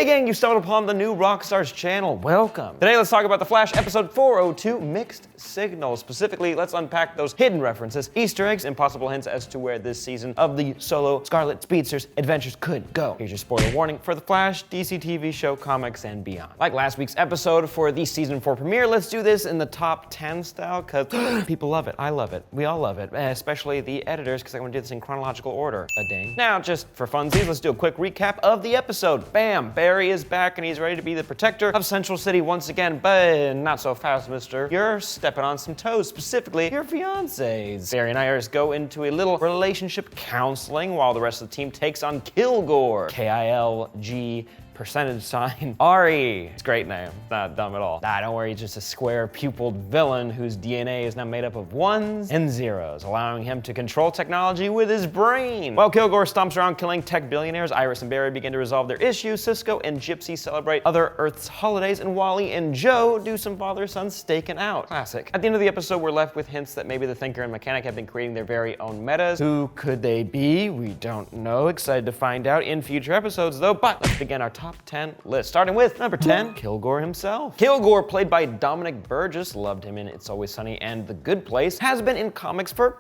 Hey gang, you stumbled upon the new Rockstars channel. Welcome. Today let's talk about The Flash episode 402, Mixed Signals. Specifically, let's unpack those hidden references, Easter eggs, and possible hints as to where this season of the solo Scarlet Speedster's adventures could go. Here's your spoiler warning for The Flash, DC TV show, comics, and beyond. Like last week's episode for the season 4 premiere, let's do this in the top 10 style, because people love it. I love it. We all love it, especially the editors, because I want to do this in chronological order. A ding. Now, just for funsies, let's do a quick recap of the episode. Bam! Barry is back and he's ready to be the protector of Central City once again, but not so fast, mister. You're stepping on some toes, specifically your fiance's. Barry and Iris go into a little relationship counseling while the rest of the team takes on Kilgore. K-I-L-G %, Ari. It's a great name. Not dumb at all. Don't worry, he's just a square-pupiled villain whose DNA is now made up of ones and zeros, allowing him to control technology with his brain. While Kilgore stomps around killing tech billionaires, Iris and Barry begin to resolve their issues, Cisco and Gypsy celebrate other Earth's holidays, and Wally and Joe do some father-son staking out. Classic. At the end of the episode, we're left with hints that maybe the Thinker and Mechanic have been creating their very own metas. Who could they be? We don't know. Excited to find out in future episodes, though, but let's begin our top 10 list, starting with number 10, Kilgore himself. Kilgore, played by Dominic Burgess, loved him in It's Always Sunny and The Good Place, has been in comics for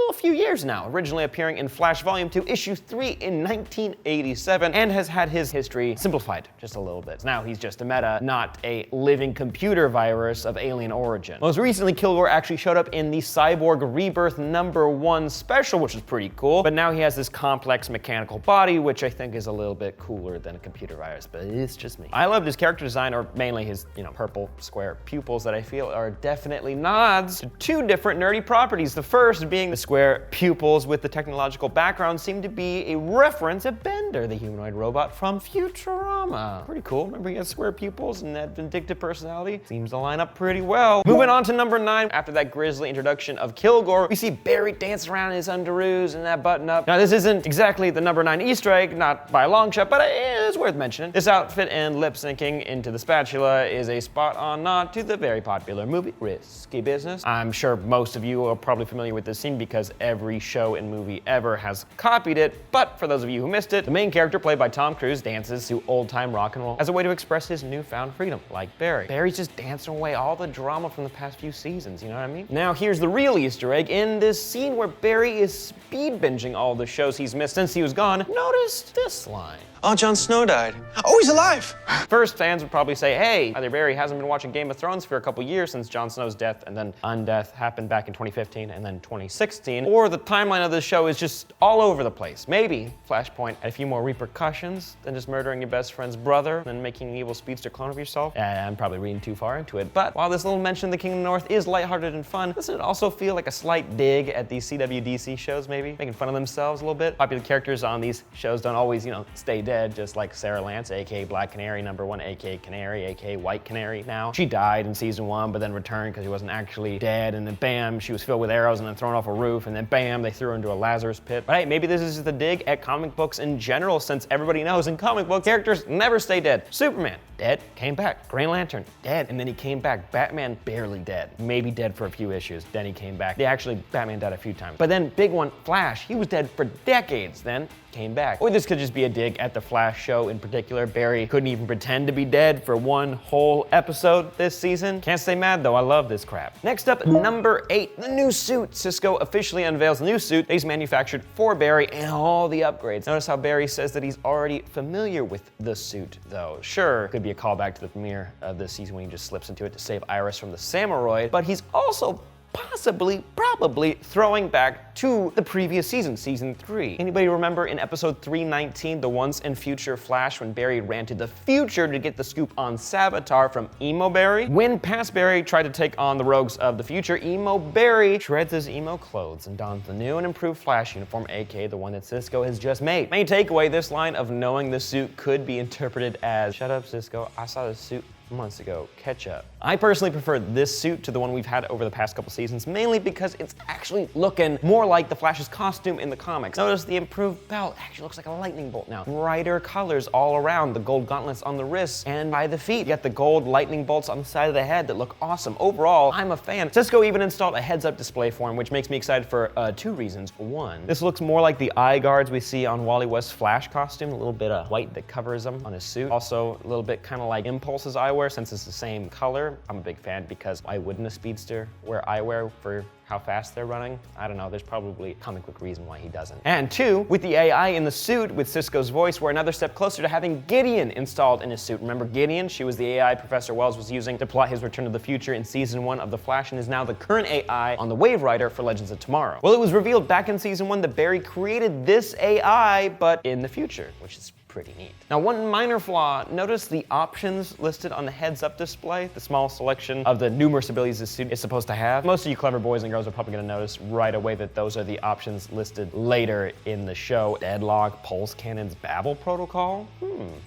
a few years now, originally appearing in Flash Volume 2, Issue 3 in 1987, and has had his history simplified just a little bit. Now he's just a meta, not a living computer virus of alien origin. Most recently, Kilgore actually showed up in the Cyborg Rebirth #1 special, which is pretty cool, but now he has this complex mechanical body, which I think is a little bit cooler than a computer virus, but it's just me. I loved his character design, or mainly his, purple square pupils that I feel are definitely nods to two different nerdy properties. The first being the square pupils with the technological background seem to be a reference to Bender, the humanoid robot from Futurama. Pretty cool. Remember he has square pupils and that vindictive personality? Seems to line up pretty well. Moving on to number 9, after that grisly introduction of Kilgore, we see Barry dancing around in his underoos and that button up. Now this isn't exactly the number 9 Easter egg, not by a long shot, but it's worth mentioning. This outfit and lip syncing into the spatula is a spot-on nod to the very popular movie Risky Business. I'm sure most of you are probably familiar with this scene because every show and movie ever has copied it, but for those of you who missed it, the main character, played by Tom Cruise, dances to old-time rock and roll as a way to express his newfound freedom, like Barry. Barry's just dancing away all the drama from the past few seasons, you know what I mean? Now here's the real Easter egg. In this scene where Barry is speed binging all the shows he's missed since he was gone, notice this line. Oh, Jon Snow died. Oh, he's alive! First, fans would probably say, hey, either Barry hasn't been watching Game of Thrones for a couple years since Jon Snow's death, and then undeath happened back in 2015 and then 2016, or the timeline of the show is just all over the place. Maybe Flashpoint had a few more repercussions than just murdering your best friend's brother and making an evil speedster clone of yourself. I'm probably reading too far into it, but while this little mention of the King of the North is lighthearted and fun, doesn't it also feel like a slight dig at these CW/DC shows, maybe? Making fun of themselves a little bit? Popular characters on these shows don't always, stay dead, just like Sarah Lance, aka Black Canary #1, aka Canary, aka White Canary now. She died in season 1, but then returned because she wasn't actually dead, and then bam, she was filled with arrows and then thrown off a roof, and then bam, they threw her into a Lazarus pit. But hey, maybe this is just a dig at comic books in general, since everybody knows in comic books, characters never stay dead. Superman, dead, came back. Green Lantern, dead, and then he came back. Batman, barely dead. Maybe dead for a few issues, then he came back. Batman died a few times. But then, big one, Flash, he was dead for decades, then came back. Or this could just be a dig at the Flash show in particular. Barry couldn't even pretend to be dead for one whole episode this season. Can't stay mad though, I love this crap. Next up, number 8, the new suit. Cisco officially unveils the new suit that he's manufactured for Barry and all the upgrades. Notice how Barry says that he's already familiar with the suit though. Sure, could be a callback to the premiere of this season when he just slips into it to save Iris from the Samuroid, but he's also probably throwing back to the previous season, season 3. Anybody remember in episode 319, the once and future Flash, when Barry ran to the future to get the scoop on Savitar from Emo Barry? When past Barry tried to take on the rogues of the future, Emo Barry shreds his emo clothes and dons the new and improved Flash uniform, aka the one that Cisco has just made. Main takeaway, this line of knowing the suit could be interpreted as, shut up Cisco, I saw the suit months ago, ketchup. I personally prefer this suit to the one we've had over the past couple seasons, mainly because it's actually looking more like the Flash's costume in the comics. Notice the improved belt actually looks like a lightning bolt now. Brighter colors all around, the gold gauntlets on the wrists and by the feet. You got the gold lightning bolts on the side of the head that look awesome. Overall, I'm a fan. Cisco even installed a heads-up display for him, which makes me excited for two reasons. One, this looks more like the eye guards we see on Wally West's Flash costume, a little bit of white that covers him on his suit. Also, a little bit kind of like Impulse's eyewear, since it's the same color. I'm a big fan because why wouldn't a speedster wear eyewear for how fast they're running? I don't know, there's probably a comic book reason why he doesn't. And two, with the AI in the suit with Cisco's voice, we're another step closer to having Gideon installed in his suit. Remember Gideon? She was the AI Professor Wells was using to plot his Return to the Future in season 1 of The Flash and is now the current AI on the Wave Rider for Legends of Tomorrow. Well, it was revealed back in season 1 that Barry created this AI, but in the future, which is pretty neat. Now, one minor flaw, notice the options listed on the heads-up display, the small selection of the numerous abilities this suit is supposed to have. Most of you clever boys and girls are probably gonna notice right away that those are the options listed later in the show. Deadlock, pulse cannons, Babble Protocol?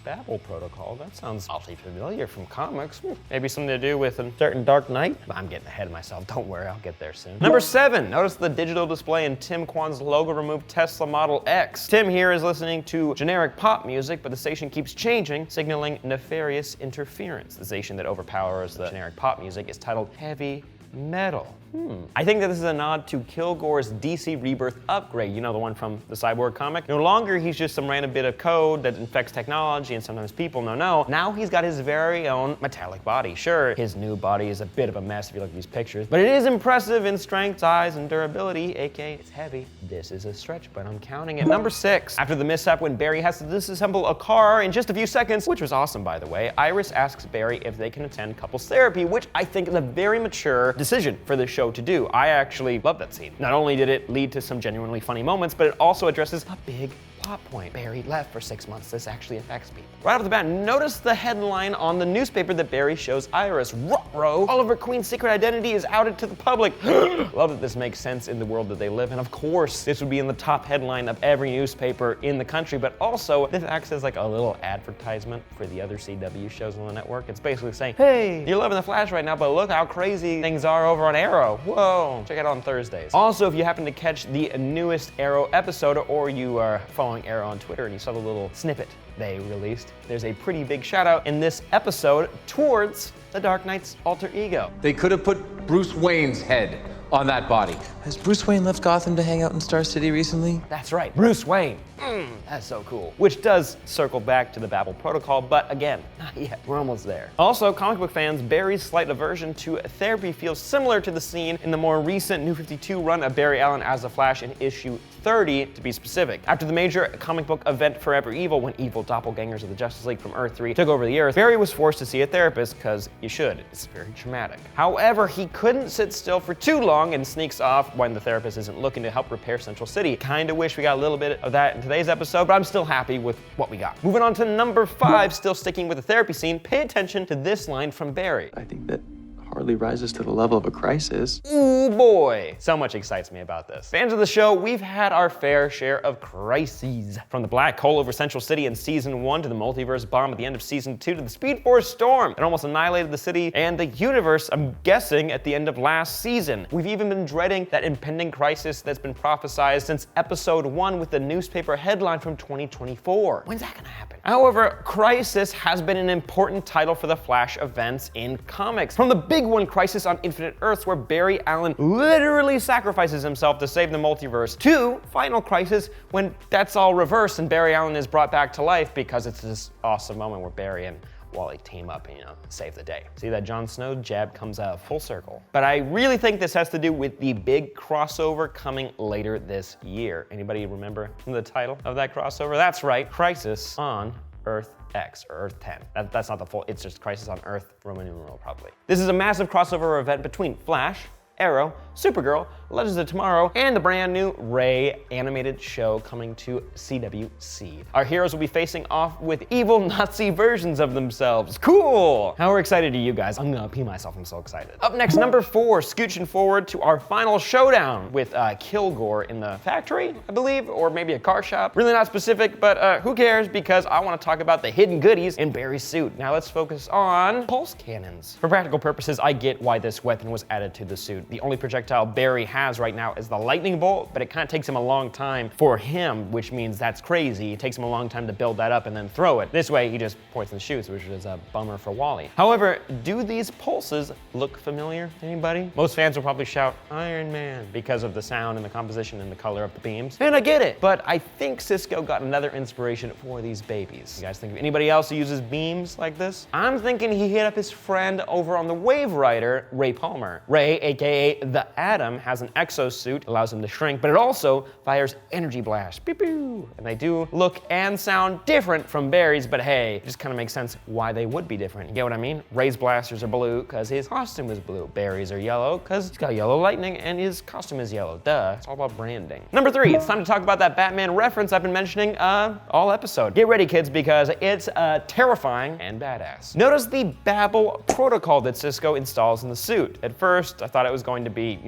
Babble Protocol, that sounds awfully familiar from comics. Maybe something to do with a certain Dark Knight? I'm getting ahead of myself, don't worry, I'll get there soon. Number 7, notice the digital display in Tim Kwan's logo removed Tesla Model X. Tim here is listening to generic pop music, but the station keeps changing, signaling nefarious interference. The station that overpowers the generic pop music is titled Heavy Metal. I think that this is a nod to Kilgore's DC Rebirth upgrade, you know, the one from the Cyborg comic. No longer he's just some random bit of code that infects technology and sometimes people. No. Now he's got his very own metallic body. Sure, his new body is a bit of a mess if you look at these pictures, but it is impressive in strength, size, and durability, aka it's heavy. This is a stretch, but I'm counting it. Number 6, after the mishap when Barry has to disassemble a car in just a few seconds, which was awesome by the way, Iris asks Barry if they can attend couples therapy, which I think is a very mature decision for the show to do. I actually love that scene. Not only did it lead to some genuinely funny moments, but it also addresses a big plot point. Barry left for 6 months. This actually affects people. Right off the bat, notice the headline on the newspaper that Barry shows Iris. Ruh-roh, Oliver Queen's secret identity is outed to the public. Love that this makes sense in the world that they live in. Of course, this would be in the top headline of every newspaper in the country, but also this acts as like a little advertisement for the other CW shows on the network. It's basically saying, hey, you're loving The Flash right now, but look how crazy things are over on Arrow. Whoa, check it out on Thursdays. Also, if you happen to catch the newest Arrow episode or you are following Arrow on Twitter and you saw the little snippet they released, there's a pretty big shout out in this episode towards the Dark Knight's alter ego. They could have put Bruce Wayne's head on that body. Has Bruce Wayne left Gotham to hang out in Star City recently? That's right, Bruce Wayne. That's so cool. Which does circle back to the Babel Protocol, but again, not yet. We're almost there. Also, comic book fans, Barry's slight aversion to therapy feels similar to the scene in the more recent New 52 run of Barry Allen as the Flash in issue 30, to be specific. After the major comic book event Forever Evil, when evil doppelgangers of the Justice League from Earth 3 took over the Earth, Barry was forced to see a therapist, because you should. It's very traumatic. However, he couldn't sit still for too long and sneaks off when the therapist isn't looking to help repair Central City. Kinda wish we got a little bit of that in today's episode, but I'm still happy with what we got. Moving on to number 5, still sticking with the therapy scene, pay attention to this line from Barry. I think that hardly rises to the level of a crisis. Ooh boy, so much excites me about this. Fans of the show, we've had our fair share of crises. From the black hole over Central City in season 1 to the multiverse bomb at the end of season 2 to the Speed Force storm that almost annihilated the city and the universe, I'm guessing, at the end of last season. We've even been dreading that impending crisis that's been prophesized since episode 1 with the newspaper headline from 2024. When's that gonna happen? However, Crisis has been an important title for the Flash events in comics. From the big one, Crisis on Infinite Earths, where Barry Allen literally sacrifices himself to save the multiverse, to Final Crisis, when that's all reversed and Barry Allen is brought back to life because it's this awesome moment where Barry and Wally team up and, save the day. See that Jon Snow jab comes out full circle. But I really think this has to do with the big crossover coming later this year. Anybody remember the title of that crossover? That's right, Crisis on Earth X, or Earth 10. That's not the full, it's just Crisis on Earth, Roman numeral probably. This is a massive crossover event between Flash, Arrow, Supergirl, Legends of Tomorrow, and the brand new Ray animated show coming to CWC. Our heroes will be facing off with evil Nazi versions of themselves. Cool! How excited are you guys? I'm gonna pee myself, I'm so excited. Up next, number 4, scooching forward to our final showdown with Kilgore in the factory, I believe, or maybe a car shop. Really not specific, but who cares, because I wanna talk about the hidden goodies in Barry's suit. Now let's focus on pulse cannons. For practical purposes, I get why this weapon was added to the suit. The only projectile Barry has right now is the lightning bolt, but it kind of takes him a long time for him, which means that's crazy. It takes him a long time to build that up and then throw it. This way, he just points and shoots, which is a bummer for Wally. However, do these pulses look familiar? Anybody? Most fans will probably shout, Iron Man, because of the sound and the composition and the color of the beams. And I get it, but I think Cisco got another inspiration for these babies. You guys think of anybody else who uses beams like this? I'm thinking he hit up his friend over on the Wave Rider, Ray Palmer. Ray, aka the Atom, has an exosuit, allows him to shrink, but it also fires energy blasts. Pew pew. And they do look and sound different from Barry's, but hey, it just kind of makes sense why they would be different. You get what I mean? Ray's blasters are blue because his costume is blue. Barry's are yellow because he's got yellow lightning and his costume is yellow. Duh. It's all about branding. Number 3, it's time to talk about that Batman reference I've been mentioning all episode. Get ready, kids, because it's terrifying and badass. Notice the Babble Protocol that Cisco installs in the suit. At first, I thought it was going to be,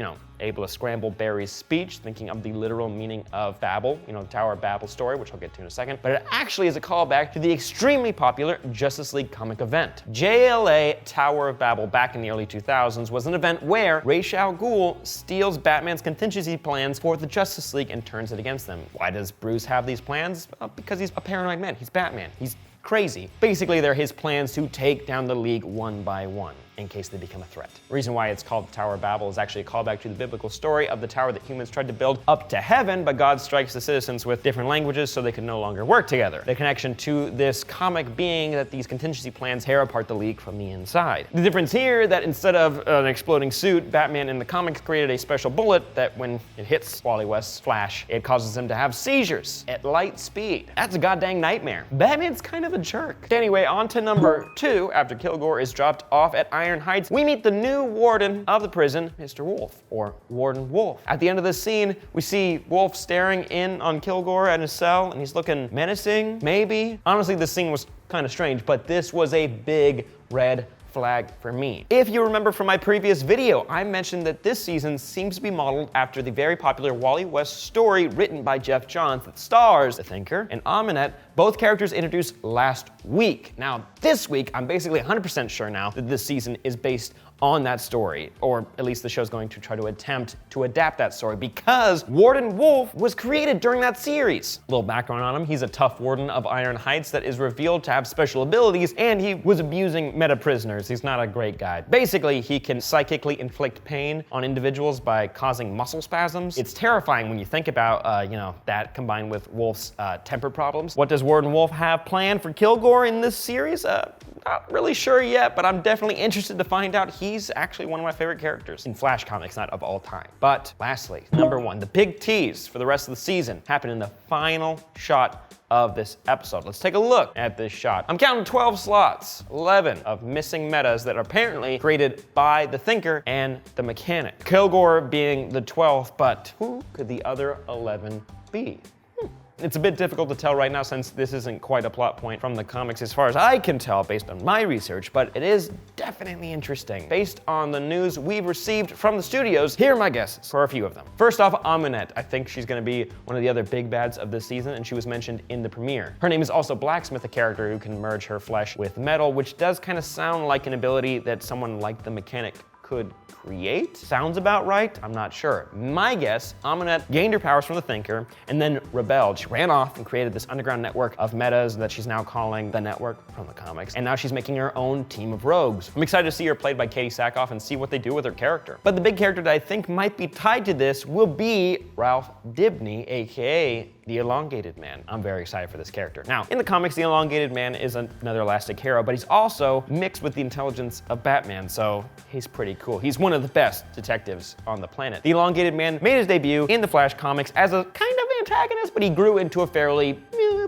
able to scramble Barry's speech, thinking of the literal meaning of Babel, the Tower of Babel story, which I'll get to in a second. But it actually is a callback to the extremely popular Justice League comic event. JLA Tower of Babel back in the early 2000s was an event where Ra's al Ghul steals Batman's contingency plans for the Justice League and turns it against them. Why does Bruce have these plans? Because he's a paranoid man. He's Batman. He's crazy. Basically, they're his plans to take down the League one by one in case they become a threat. The reason why it's called the Tower of Babel is actually a callback to the biblical story of the tower that humans tried to build up to heaven, but God strikes the citizens with different languages so they can no longer work together. The connection to this comic being that these contingency plans tear apart the League from the inside. The difference here that instead of an exploding suit, Batman in the comics created a special bullet that when it hits Wally West's Flash, it causes him to have seizures at light speed. That's a goddamn nightmare. Batman's kind of a jerk. Anyway, on to number 2. After Kilgore is dropped off at Iron Heights, we meet the new warden of the prison, Mr. Wolf, or Warden Wolf. At the end of this scene, we see Wolf staring in on Kilgore at his cell, and he's looking menacing, maybe. Honestly, this scene was kind of strange, but this was a big red flag for me. If you remember from my previous video, I mentioned that this season seems to be modeled after the very popular Wally West story written by Jeff Johns that stars the Thinker and Amunet, both characters introduced last week. Now, this week, I'm basically 100% sure now that this season is based on that story, or at least the show's going to try to attempt to adapt that story because Warden Wolf was created during that series. A little background on him, he's a tough warden of Iron Heights that is revealed to have special abilities, and he was abusing meta prisoners. He's not a great guy. Basically, he can psychically inflict pain on individuals by causing muscle spasms. It's terrifying when you think about, that combined with Wolf's temper problems. What does Warden Wolf have planned for Kilgore in this series? Not really sure yet, but I'm definitely interested to find out. He's actually one of my favorite characters in Flash comics, not of all time. But lastly, number 1, the big tease for the rest of the season happened in the final shot of this episode. Let's take a look at this shot. I'm counting 12 slots, 11 of missing metas that are apparently created by the Thinker and the Mechanic. Kilgore being the 12th, but who could the other 11 be? It's a bit difficult to tell right now since this isn't quite a plot point from the comics as far as I can tell based on my research, but it is definitely interesting. Based on the news we've received from the studios, here are my guesses for a few of them. First off, Amunet. I think she's gonna be one of the other big bads of this season, and she was mentioned in the premiere. Her name is also Blacksmith, a character who can merge her flesh with metal, which does kind of sound like an ability that someone like the Mechanic could create? Sounds about right, I'm not sure. My guess, Amunet gained her powers from the Thinker and then rebelled. She ran off and created this underground network of metas that she's now calling the Network from the comics. And now she's making her own team of rogues. I'm excited to see her played by Katie Sackhoff and see what they do with her character. But the big character that I think might be tied to this will be Ralph Dibny, aka the Elongated Man. I'm very excited for this character. Now, in the comics, the Elongated Man is another elastic hero, but he's also mixed with the intelligence of Batman, so he's pretty cool. He's one of the best detectives on the planet. The Elongated Man made his debut in the Flash comics as a kind of antagonist, but he grew into a fairly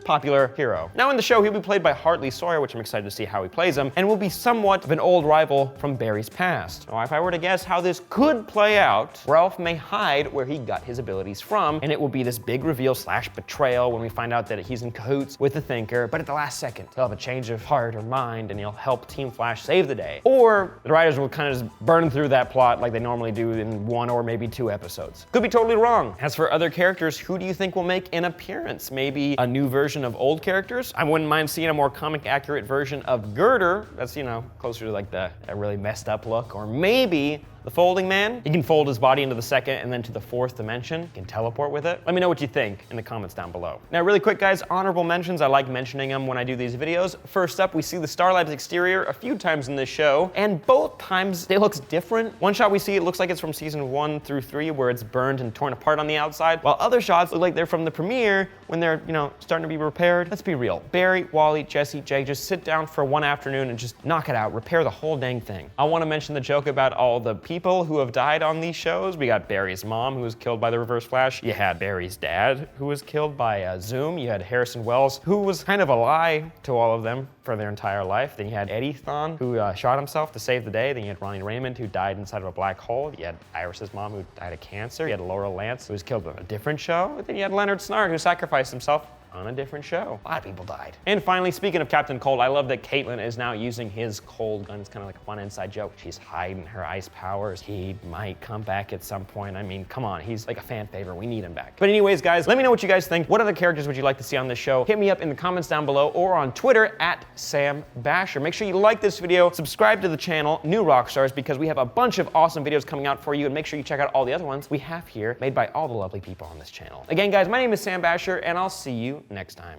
popular hero. Now in the show, he'll be played by Hartley Sawyer, which I'm excited to see how he plays him, and will be somewhat of an old rival from Barry's past. Now, if I were to guess how this could play out, Ralph may hide where he got his abilities from, and it will be this big reveal / betrayal when we find out that he's in cahoots with the Thinker, but at the last second, he'll have a change of heart or mind, and he'll help Team Flash save the day. Or the writers will kind of just burn through that plot like they normally do in 1 or maybe 2 episodes. Could be totally wrong. As for other characters, who do you think will make an appearance? Maybe a new version of old characters? I wouldn't mind seeing a more comic accurate version of Girder. That's, you know, closer to like that really messed up look. Or maybe the Folding Man. He can fold his body into the 2nd and then to the 4th dimension. He can teleport with it. Let me know what you think in the comments down below. Now, really quick, guys, honorable mentions. I like mentioning them when I do these videos. First up, we see the Starlab's exterior a few times in this show, and both times it looks different. One shot we see, it looks like it's from season 1 through 3, where it's burned and torn apart on the outside, while other shots look like they're from the premiere when they're, you know, starting to be repaired. Let's be real. Barry, Wally, Jesse, Jake, just sit down for one afternoon and just knock it out. Repair the whole dang thing. I want to mention the joke about all the people who have died on these shows. We got Barry's mom, who was killed by the Reverse Flash. You had Barry's dad, who was killed by Zoom. You had Harrison Wells, who was kind of a lie to all of them for their entire life. Then you had Eddie Thon, who shot himself to save the day. Then you had Ronnie Raymond, who died inside of a black hole. You had Iris's mom, who died of cancer. You had Laura Lance, who was killed on a different show. Then you had Leonard Snark, who sacrificed himself on a different show. A lot of people died. And finally, speaking of Captain Cold, I love that Caitlin is now using his cold gun. It's kind of like a fun inside joke. She's hiding her ice powers. He might come back at some point. I mean, come on, he's like a fan favorite. We need him back. But anyways, guys, let me know what you guys think. What other characters would you like to see on this show? Hit me up in the comments down below or on Twitter at Sam Bashor. Make sure you like this video, subscribe to the channel, New Rockstars, because we have a bunch of awesome videos coming out for you, and make sure you check out all the other ones we have here made by all the lovely people on this channel. Again, guys, my name is Sam Bashor, and I'll see you next time.